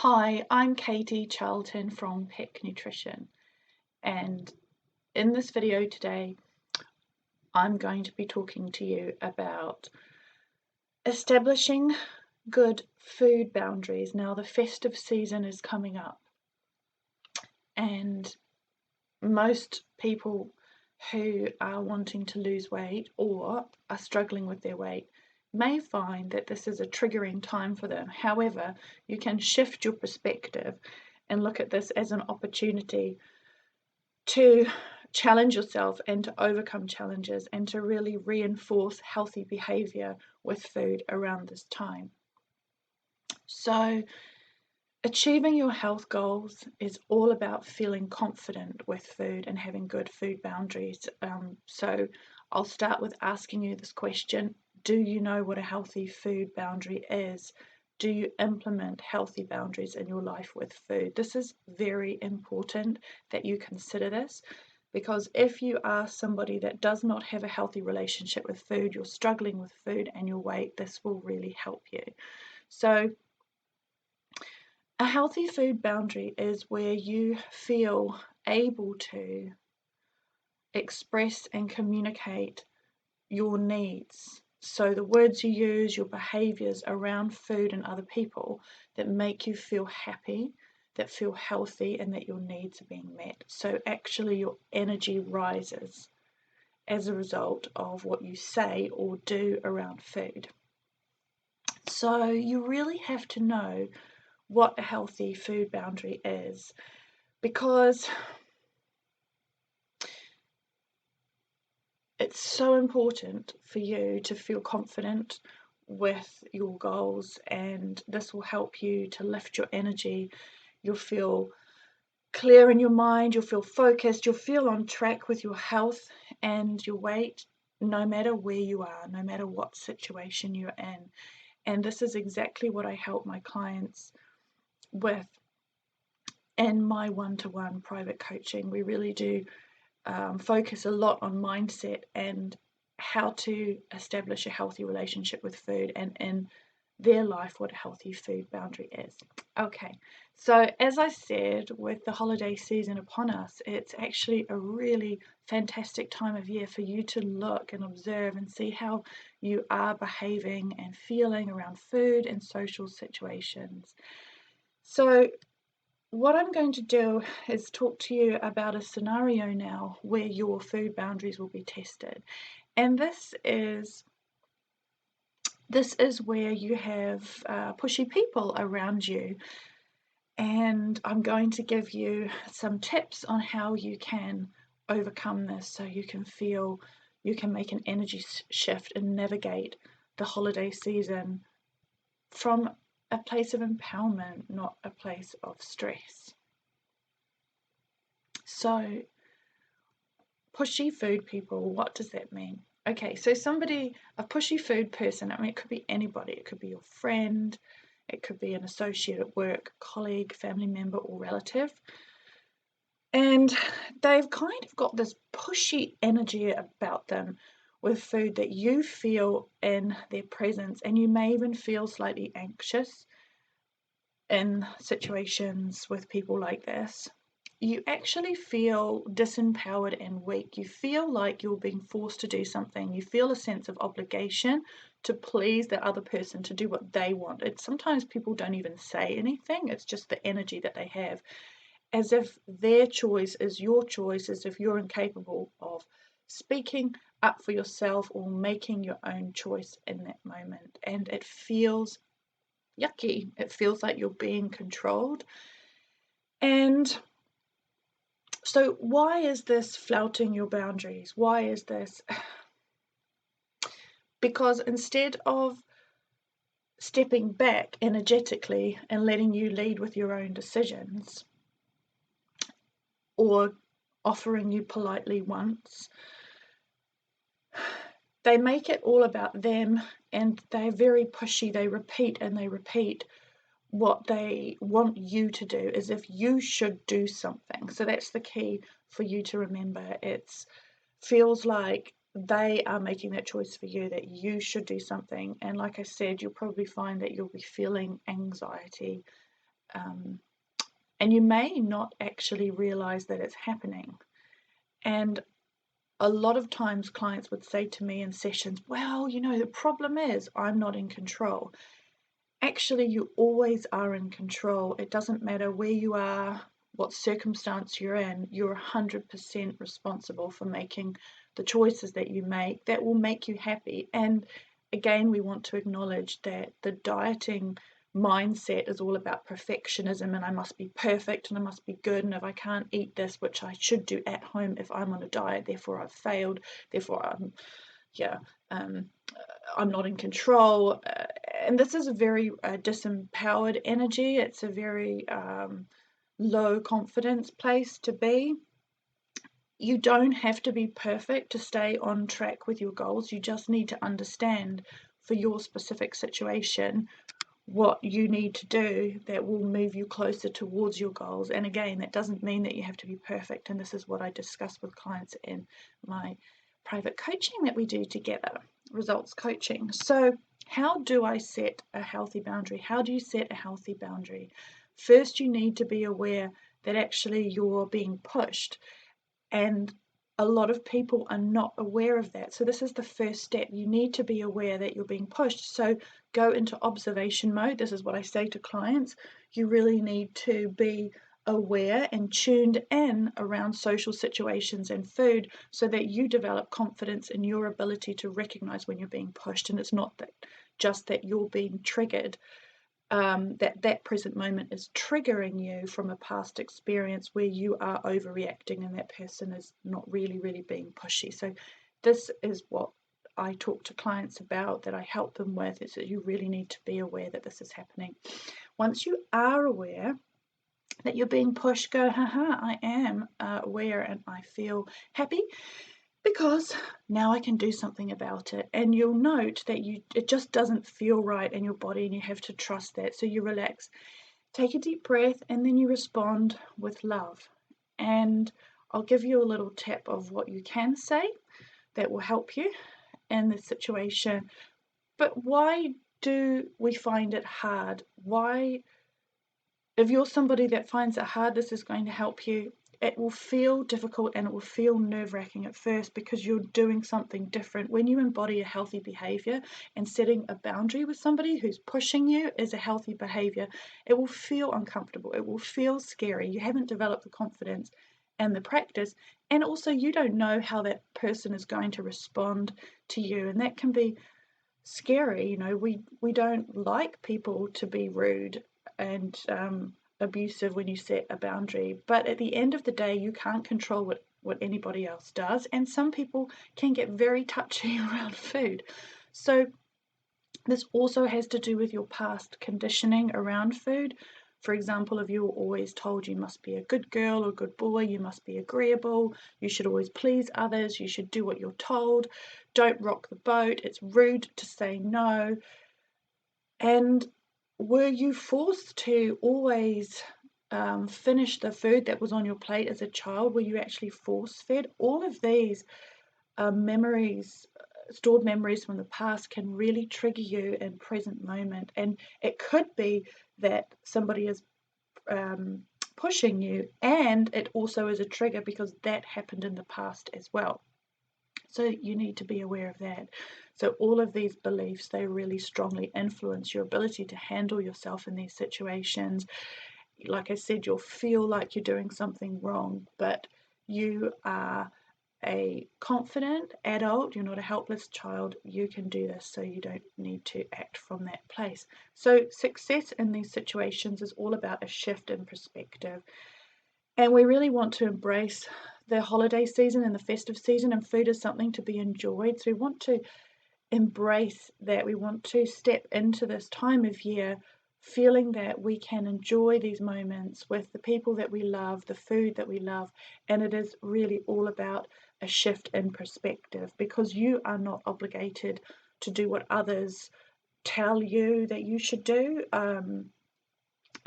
Hi, I'm Katie Charlton from Peck Nutrition, and in this video today, I'm going to be talking to you about establishing good food boundaries. Now, the festive season is coming up, and most people who are wanting to lose weight or are struggling with their weight may find that this is a triggering time for them. However, you can shift your perspective and look at this as an opportunity to challenge yourself and to overcome challenges and to really reinforce healthy behavior with food around this time. So, achieving your health goals is all about feeling confident with food and having good food boundaries. So, I'll start with asking you this question. Do you know what a healthy food boundary is? Do you implement healthy boundaries in your life with food? This is very important that you consider this, because if you are somebody that does not have a healthy relationship with food, you're struggling with food and your weight, this will really help you. So, a healthy food boundary is where you feel able to express and communicate your needs. So, the words you use, your behaviors around food and other people that make you feel happy, that feel healthy, and that your needs are being met. So, actually, your energy rises as a result of what you say or do around food. So, you really have to know what a healthy food boundary is, because it's so important for you to feel confident with your goals, and this will help you to lift your energy. You'll feel clear in your mind, you'll feel focused, you'll feel on track with your health and your weight, no matter where you are, no matter what situation you're in. And this is exactly what I help my clients with in my one-to-one private coaching. We really do focus a lot on mindset and how to establish a healthy relationship with food, and in their life what a healthy food boundary is. Okay, so as I said, with the holiday season upon us, it's actually a really fantastic time of year for you to look and observe and see how you are behaving and feeling around food and social situations. So what I'm going to do is talk to you about a scenario now where your food boundaries will be tested. And this is where you have pushy people around you. And I'm going to give you some tips on how you can overcome this, so you can feel you can make an energy shift and navigate the holiday season from a place of empowerment, not a place of stress. So, pushy food people, what does that mean? Okay, so a pushy food person, I mean, it could be anybody. It could be your friend, it could be an associate at work, colleague, family member, or relative. And they've kind of got this pushy energy about them with food that you feel in their presence, and you may even feel slightly anxious in situations with people like this. You actually feel disempowered and weak. You feel like you're being forced to do something. You feel a sense of obligation to please the other person, to do what they want. And sometimes people don't even say anything, it's just the energy that they have, as if their choice is your choice, as if you're incapable of speaking up for yourself or making your own choice in that moment. And it feels yucky. It feels like you're being controlled. And so, why is this flouting your boundaries? Why is this? Because instead of stepping back energetically and letting you lead with your own decisions, or offering you politely once, they make it all about them, and they're very pushy. They repeat and they repeat what they want you to do, as if you should do something. So that's the key for you to remember. It feels like they are making that choice for you, that you should do something. And like I said, you'll probably find that you'll be feeling anxiety and you may not actually realize that it's happening. And a lot of times clients would say to me in sessions, well, the problem is I'm not in control. Actually, you always are in control. It doesn't matter where you are, what circumstance you're in, you're 100% responsible for making the choices that you make that will make you happy. And again, we want to acknowledge that the dieting mindset is all about perfectionism, and I must be perfect and I must be good, and if I can't eat this, which I should do at home if I'm on a diet, therefore I've failed, therefore um, I'm not in control. And this is a very disempowered energy. It's a very low confidence place to be. You don't have to be perfect to stay on track with your goals. You just need to understand for your specific situation what you need to do that will move you closer towards your goals. And again, that doesn't mean that you have to be perfect. And this is what I discuss with clients in my private coaching that we do together, results coaching. So, how do I set a healthy boundary? How do you set a healthy boundary? First, you need to be aware that actually you're being pushed, and a lot of people are not aware of that. So this is the first step. You need to be aware that you're being pushed. So go into observation mode. This is what I say to clients. You really need to be aware and tuned in around social situations and food so that you develop confidence in your ability to recognize when you're being pushed. And it's not that just that you're being triggered, that present moment is triggering you from a past experience where you are overreacting and that person is not really being pushy. So this is what I talk to clients about, that I help them with, is that you really need to be aware that this is happening. Once you are aware that you're being pushed, go, haha, I am aware and I feel happy because now I can do something about it. And you'll note that it just doesn't feel right in your body, and you have to trust that. So you relax, take a deep breath, and then you respond with love. And I'll give you a little tip of what you can say that will help you in this situation. But why do we find it hard? Why, if you're somebody that finds it hard, this is going to help you. It will feel difficult and it will feel nerve-wracking at first because you're doing something different. When you embody a healthy behavior and setting a boundary with somebody who's pushing you is a healthy behavior, it will feel uncomfortable. It will feel scary. You haven't developed the confidence and the practice, and also you don't know how that person is going to respond to you, and that can be scary. We don't like people to be rude and abusive when you set a boundary, but at the end of the day you can't control what anybody else does, and some people can get very touchy around food. So this also has to do with your past conditioning around food. For example, if you were always told you must be a good girl or good boy, you must be agreeable, you should always please others, you should do what you're told, don't rock the boat, it's rude to say no. And were you forced to always finish the food that was on your plate as a child? Were you actually force fed? All of these memories, stored memories from the past, can really trigger you in present moment. And it could be that somebody is pushing you, and it also is a trigger because that happened in the past as well. So you need to be aware of that. So all of these beliefs, they really strongly influence your ability to handle yourself in these situations. Like I said, you'll feel like you're doing something wrong, but you are a confident adult, you're not a helpless child, you can do this, so you don't need to act from that place. So success in these situations is all about a shift in perspective. And we really want to embrace the holiday season and the festive season, and food is something to be enjoyed. So we want to embrace that. We want to step into this time of year feeling that we can enjoy these moments with the people that we love, the food that we love, and it is really all about a shift in perspective, because you are not obligated to do what others tell you that you should do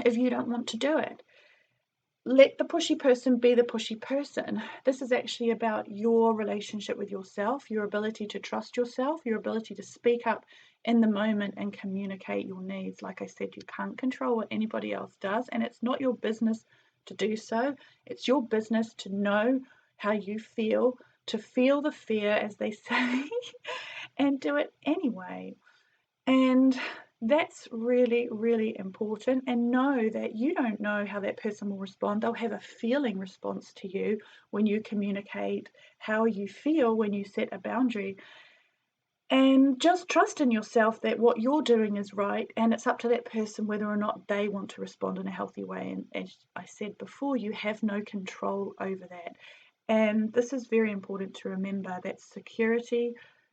if you don't want to do it. let the pushy person be the pushy person. This is actually about your relationship with yourself, your ability to trust yourself, your ability to speak up in the moment and communicate your needs. Like I said, you can't control what anybody else does, and it's not your business to do so. It's your business to know how you feel, to feel the fear, as they say, and do it anyway. And that's really, really important. And know that you don't know how that person will respond. They'll have a feeling response to you when you communicate how you feel when you set a boundary. And just trust in yourself that what you're doing is right. And it's up to that person whether or not they want to respond in a healthy way. And as I said before, you have no control over that. And this is very important to remember, that security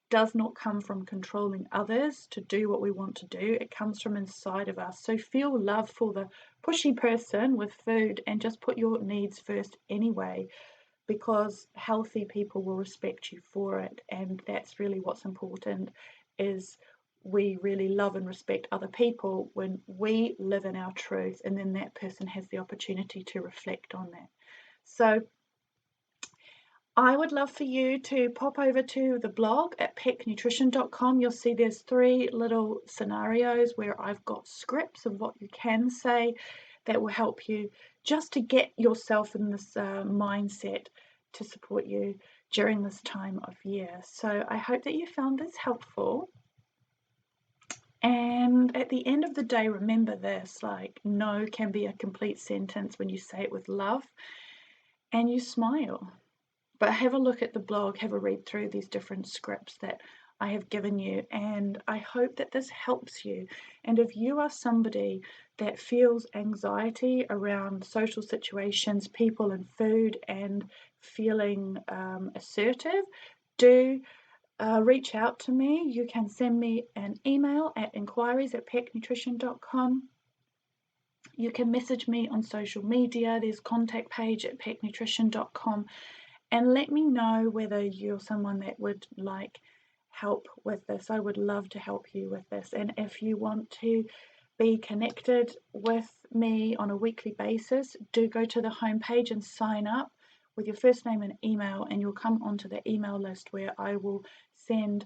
does not come from controlling others to do what we want to do. It comes from inside of us. So feel love for the pushy person with food and just put your needs first anyway, because healthy people will respect you for it. And that's really what's important, is we really love and respect other people when we live in our truth, and then that person has the opportunity to reflect on that. So I would love for you to pop over to the blog at pecknutrition.com. You'll see there's 3 little scenarios where I've got scripts of what you can say that will help you just to get yourself in this mindset to support you during this time of year. So I hope that you found this helpful. And at the end of the day, remember this, like, no can be a complete sentence when you say it with love and you smile. But have a look at the blog, have a read through these different scripts that I have given you, and I hope that this helps you. And if you are somebody that feels anxiety around social situations, people and food, and feeling assertive, do reach out to me. You can send me an email at inquiries@pecknutrition.com. You can message me on social media. There's contact page at pecknutrition.com. And let me know whether you're someone that would like help with this. I would love to help you with this. And if you want to be connected with me on a weekly basis, do go to the homepage and sign up with your first name and email, and you'll come onto the email list where I will send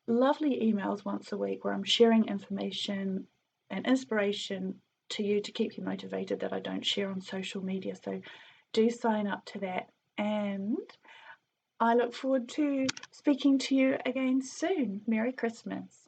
lovely emails once a week where I'm sharing information and inspiration to you to keep you motivated that I don't share on social media. So do sign up to that. And I look forward to speaking to you again soon. Merry Christmas.